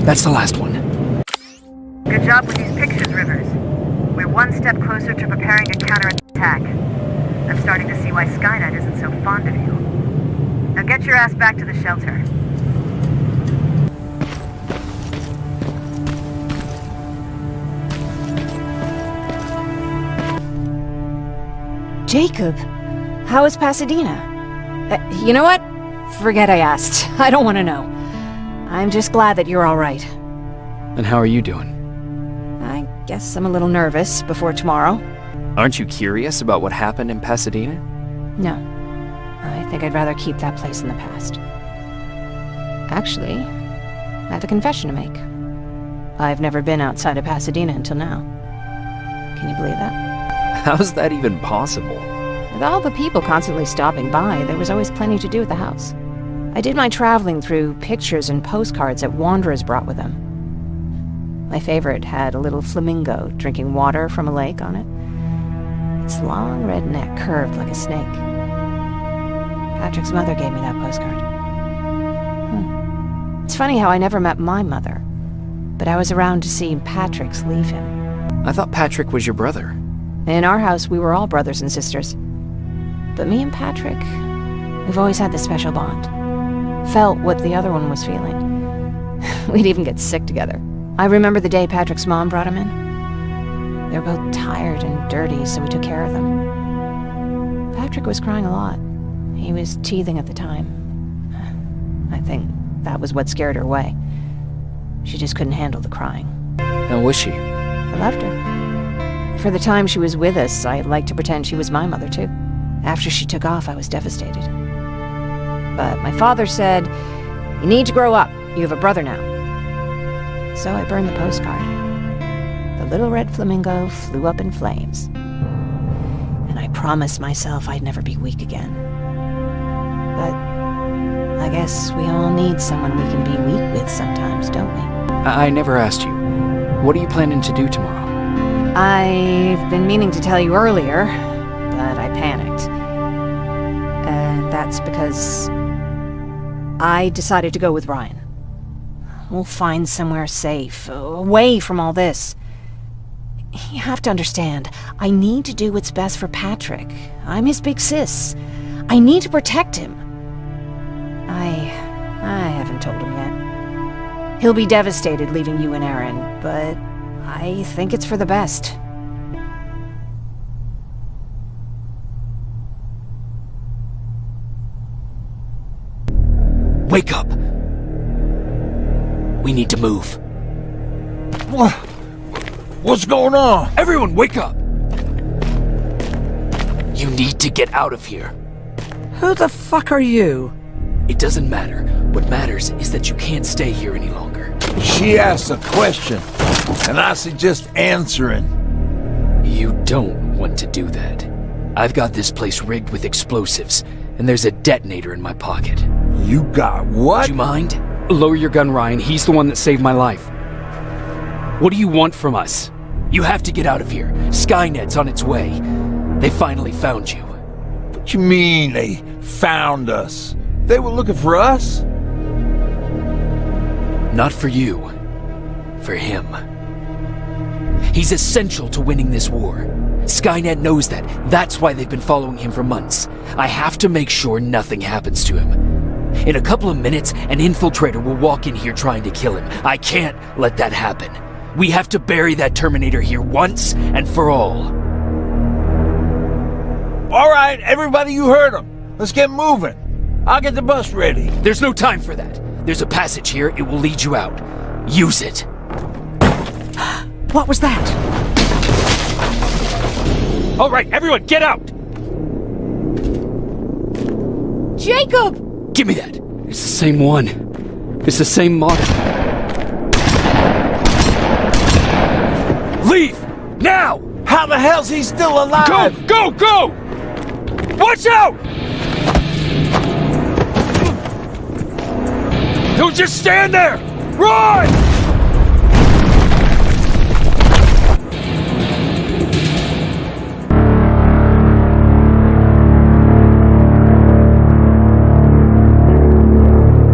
That's the last one. Good job with these pictures, Rivers. We're one step closer to preparing a counterattack. I'm starting to see why Skynet isn't so fond of you. Now get your ass back to the shelter. Jacob, how is Pasadena? You know what? Forget I asked. I don't want to know. I'm just glad that you're all right. And how are you doing? I guess I'm a little nervous before tomorrow. Aren't you curious about what happened in Pasadena? No. I think I'd rather keep that place in the past. Actually, I have a confession to make. I've never been outside of Pasadena until now. Can you believe that? How's that even possible? With all the people constantly stopping by, there was always plenty to do at the house. I did my traveling through pictures and postcards that wanderers brought with them. My favorite had a little flamingo drinking water from a lake on it. Its long red neck curved like a snake. Patrick's mother gave me that postcard. It's funny how I never met my mother, but I was around to see Patrick's leave him. I thought Patrick was your brother. In our house, we were all brothers and sisters. But me and Patrick, we've always had this special bond. Felt what the other one was feeling. We'd even get sick together. I remember the day Patrick's mom brought him in. They were both tired and dirty, so we took care of them. Patrick was crying a lot. He was teething at the time. I think that was what scared her away. She just couldn't handle the crying. How was she? I loved her. For the time she was with us, I liked to pretend she was my mother, too. After she took off, I was devastated. But my father said, "You need to grow up. You have a brother now." So I burned the postcard. The little red flamingo flew up in flames. And I promised myself I'd never be weak again. But I guess we all need someone we can be weak with sometimes, don't we? I never asked you. What are you planning to do tomorrow? I've been meaning to tell you earlier, but I panicked. And that's because I decided to go with Ryan. We'll find somewhere safe, away from all this. You have to understand, I need to do what's best for Patrick. I'm his big sis. I need to protect him. I haven't told him yet. He'll be devastated leaving you and Aaron, but I think it's for the best. Wake up! We need to move. What's going on? Everyone, wake up! You need to get out of here. Who the fuck are you? It doesn't matter. What matters is that you can't stay here any longer. She asked a question, and I suggest answering. You don't want to do that. I've got this place rigged with explosives, and there's a detonator in my pocket. You got what? Do you mind? Lower your gun, Ryan. He's the one that saved my life. What do you want from us? You have to get out of here. Skynet's on its way. They finally found you. What you mean they found us? They were looking for us? Not for you. For him. He's essential to winning this war. Skynet knows that. That's why they've been following him for months. I have to make sure nothing happens to him. In a couple of minutes, an infiltrator will walk in here trying to kill him. I can't let that happen. We have to bury that Terminator here once and for all. All right, everybody, you heard him. Let's get moving. I'll get the bus ready. There's no time for that. There's a passage here. It will lead you out. Use it. What was that? All right, everyone, get out! Jacob! Give me that. It's the same one. It's the same model. Leave! Now! How the hell's he still alive? Go! Go! Go! Watch out! Don't just stand there! Run!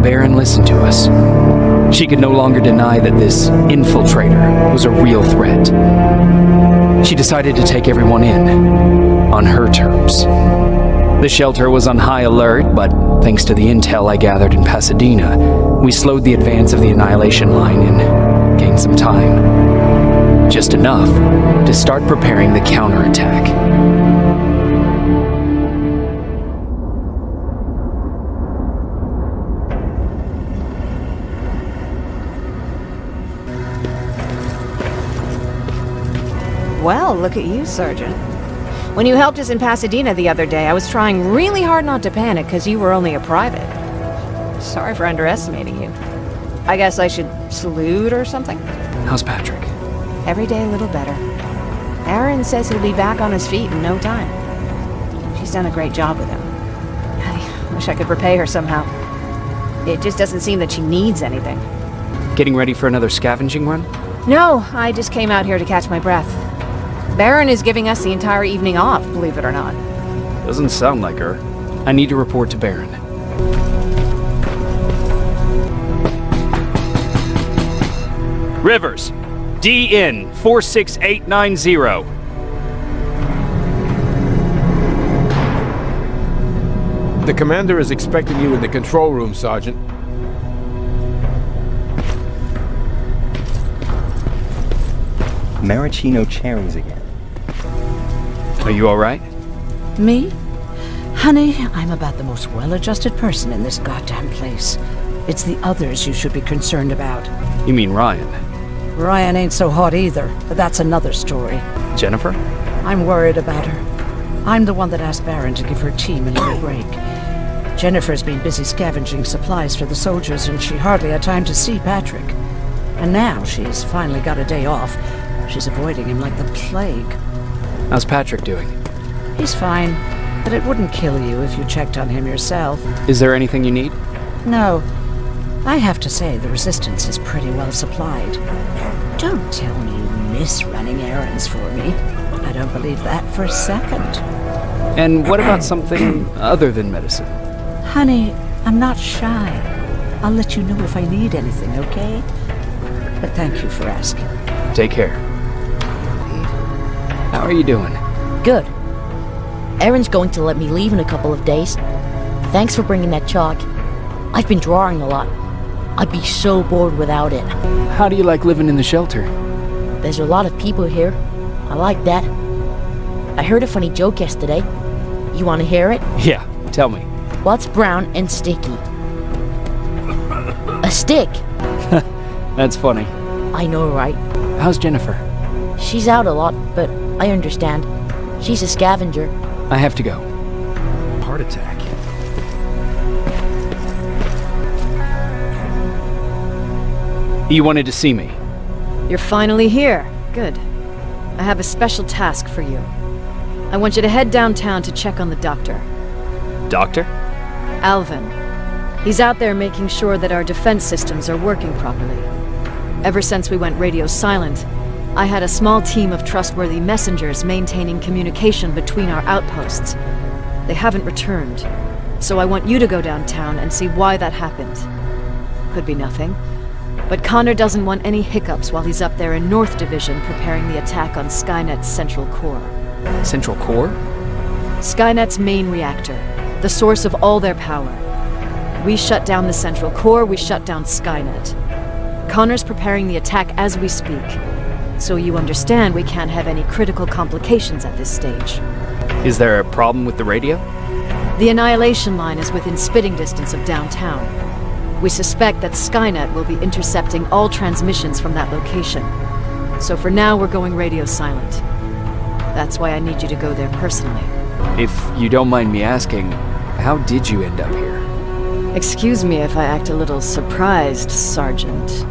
Baron, listen to us. She could no longer deny that this infiltrator was a real threat. She decided to take everyone in, on her terms. The shelter was on high alert, but thanks to the intel I gathered in Pasadena, we slowed the advance of the Annihilation Line and gained some time. Just enough to start preparing the counterattack. Well, look at you, Sergeant. When you helped us in Pasadena the other day, I was trying really hard not to panic because you were only a private. Sorry for underestimating you. I guess I should salute or something? How's Patrick? Every day a little better. Aaron says he'll be back on his feet in no time. She's done a great job with him. I wish I could repay her somehow. It just doesn't seem that she needs anything. Getting ready for another scavenging run? No, I just came out here to catch my breath. Baron is giving us the entire evening off, believe it or not. Doesn't sound like her. I need to report to Baron. Rivers, DN 46890. The commander is expecting you in the control room, Sergeant. Maraschino cherries again. Are you alright? Me? Honey, I'm about the most well-adjusted person in this goddamn place. It's the others you should be concerned about. You mean Ryan? Ryan ain't so hot either, but that's another story. Jennifer? I'm worried about her. I'm the one that asked Baron to give her team a little break. Jennifer's been busy scavenging supplies for the soldiers, and she hardly had time to see Patrick. And now she's finally got a day off. She's avoiding him like the plague. How's Patrick doing? He's fine, but it wouldn't kill you if you checked on him yourself. Is there anything you need? No. I have to say the Resistance is pretty well supplied. Don't tell me you miss running errands for me. I don't believe that for a second. And what about something other than medicine? Honey, I'm not shy. I'll let you know if I need anything, okay? But thank you for asking. Take care. How are you doing? Good. Aaron's going to let me leave in a couple of days. Thanks for bringing that chalk. I've been drawing a lot. I'd be so bored without it. How do you like living in the shelter? There's a lot of people here. I like that. I heard a funny joke yesterday. You want to hear it? Yeah, tell me. What's brown and sticky? A stick! That's funny. I know, right? How's Jennifer? She's out a lot, but I understand. She's a scavenger. I have to go. Heart attack. You wanted to see me? You're finally here. Good. I have a special task for you. I want you to head downtown to check on the doctor. Doctor? Alvin. He's out there making sure that our defense systems are working properly. Ever since we went radio silent, I had a small team of trustworthy messengers maintaining communication between our outposts. They haven't returned, so I want you to go downtown and see why that happened. Could be nothing, but Connor doesn't want any hiccups while he's up there in North Division preparing the attack on Skynet's central core. Central core? Skynet's main reactor, the source of all their power. We shut down the central core, we shut down Skynet. Connor's preparing the attack as we speak, so you understand we can't have any critical complications at this stage. Is there a problem with the radio? The Annihilation Line is within spitting distance of downtown. We suspect that Skynet will be intercepting all transmissions from that location. So for now, we're going radio silent. That's why I need you to go there personally. If you don't mind me asking, how did you end up here? Excuse me if I act a little surprised, Sergeant.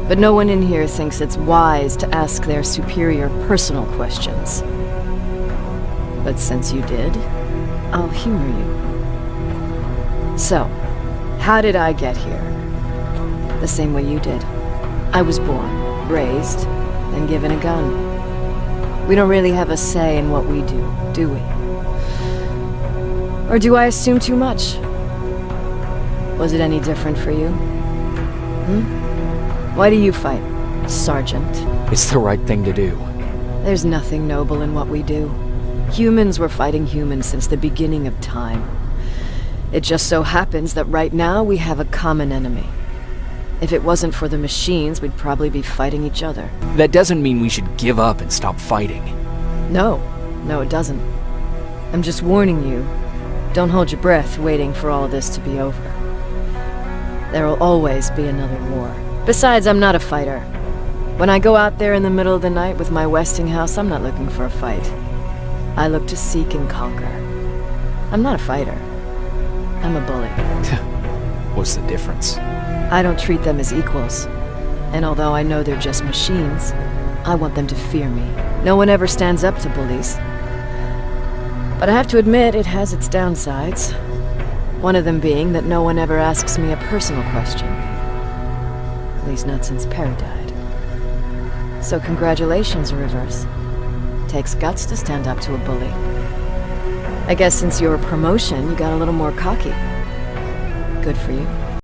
But no one in here thinks it's wise to ask their superior personal questions. But since you did, I'll humor you. So, how did I get here? The same way you did. I was born, raised, and given a gun. We don't really have a say in what we do we? Or do I assume too much? Was it any different for you? Hmm? Why do you fight, Sergeant? It's the right thing to do. There's nothing noble in what we do. Humans were fighting humans since the beginning of time. It just so happens that right now we have a common enemy. If it wasn't for the machines, we'd probably be fighting each other. That doesn't mean we should give up and stop fighting. No, it doesn't. I'm just warning you. Don't hold your breath waiting for all this to be over. There will always be another war. Besides, I'm not a fighter. When I go out there in the middle of the night with my Westinghouse, I'm not looking for a fight. I look to seek and conquer. I'm not a fighter. I'm a bully. What's the difference? I don't treat them as equals. And although I know they're just machines, I want them to fear me. No one ever stands up to bullies. But I have to admit, it has its downsides. One of them being that no one ever asks me a personal question. At least not since Perry died. So congratulations, Rivers. Takes guts to stand up to a bully. I guess since your promotion, you got a little more cocky. Good for you.